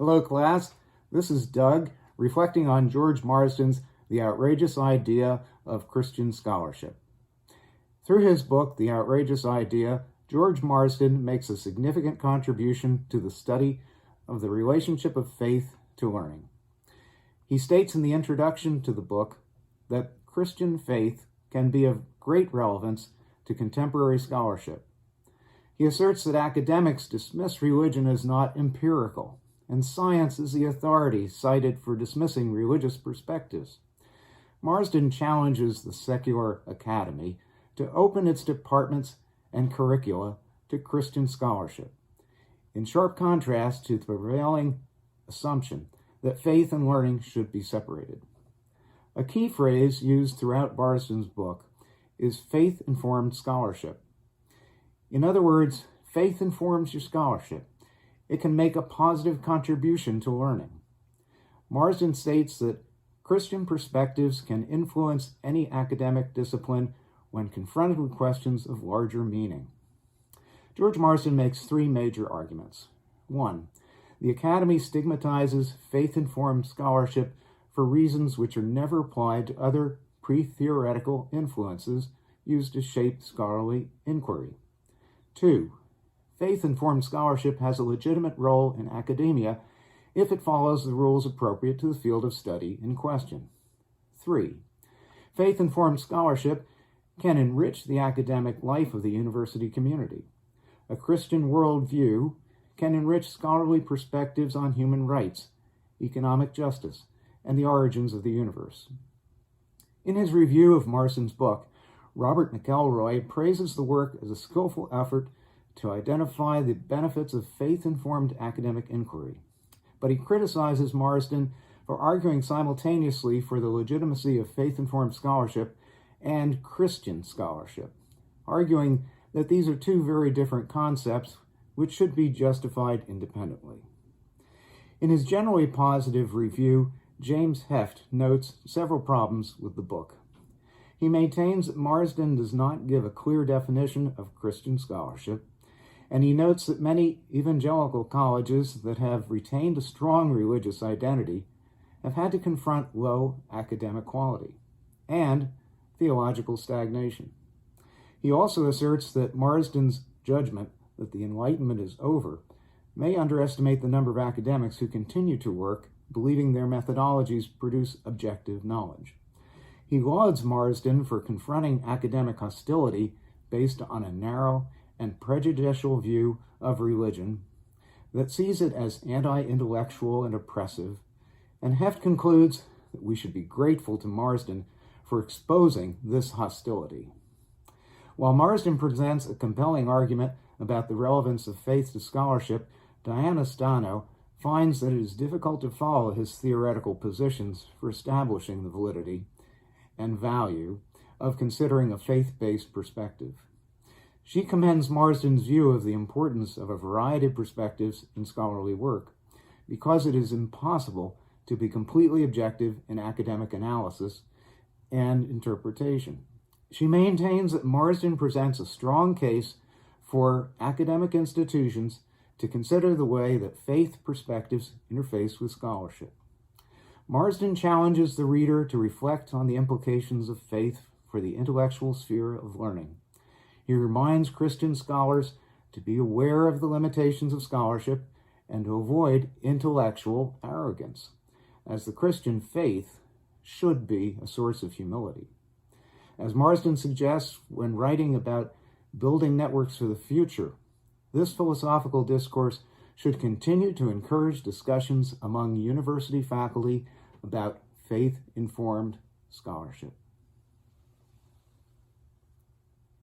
Hello, class. This is Doug, reflecting on George Marsden's The Outrageous Idea of Christian Scholarship. Through his book, The Outrageous Idea, George Marsden makes a significant contribution to the study of the relationship of faith to learning. He states in the introduction to the book that Christian faith can be of great relevance to contemporary scholarship. He asserts that academics dismiss religion as not empirical, and science is the authority cited for dismissing religious perspectives. Marsden challenges the secular academy to open its departments and curricula to Christian scholarship, in sharp contrast to the prevailing assumption that faith and learning should be separated. A key phrase used throughout Marsden's book is faith-informed scholarship. In other words, faith informs your scholarship. It can make a positive contribution to learning. Marsden states that Christian perspectives can influence any academic discipline when confronted with questions of larger meaning. George Marsden makes three major arguments. 1. The Academy stigmatizes faith-informed scholarship for reasons which are never applied to other pre-theoretical influences used to shape scholarly inquiry. 2. Faith-informed scholarship has a legitimate role in academia if it follows the rules appropriate to the field of study in question. 3. Faith-informed scholarship can enrich the academic life of the university community. A Christian worldview can enrich scholarly perspectives on human rights, economic justice, and the origins of the universe. In his review of Marsden's book, Robert McElroy praises the work as a skillful effort to identify the benefits of faith-informed academic inquiry. But he criticizes Marsden for arguing simultaneously for the legitimacy of faith-informed scholarship and Christian scholarship, arguing that these are two very different concepts which should be justified independently. In his generally positive review, James Heft notes several problems with the book. He maintains that Marsden does not give a clear definition of Christian scholarship, and he notes that many evangelical colleges that have retained a strong religious identity have had to confront low academic quality and theological stagnation. He also asserts that Marsden's judgment that the Enlightenment is over may underestimate the number of academics who continue to work believing their methodologies produce objective knowledge. He lauds Marsden for confronting academic hostility based on a narrow and prejudicial view of religion that sees it as anti-intellectual and oppressive, and Heft concludes that we should be grateful to Marsden for exposing this hostility. While Marsden presents a compelling argument about the relevance of faith to scholarship, Diana Stano finds that it is difficult to follow his theoretical positions for establishing the validity and value of considering a faith-based perspective. She commends Marsden's view of the importance of a variety of perspectives in scholarly work, because it is impossible to be completely objective in academic analysis and interpretation. She maintains that Marsden presents a strong case for academic institutions to consider the way that faith perspectives interface with scholarship. Marsden challenges the reader to reflect on the implications of faith for the intellectual sphere of learning. He reminds Christian scholars to be aware of the limitations of scholarship and to avoid intellectual arrogance, as the Christian faith should be a source of humility. As Marsden suggests when writing about building networks for the future, this philosophical discourse should continue to encourage discussions among university faculty about faith-informed scholarship.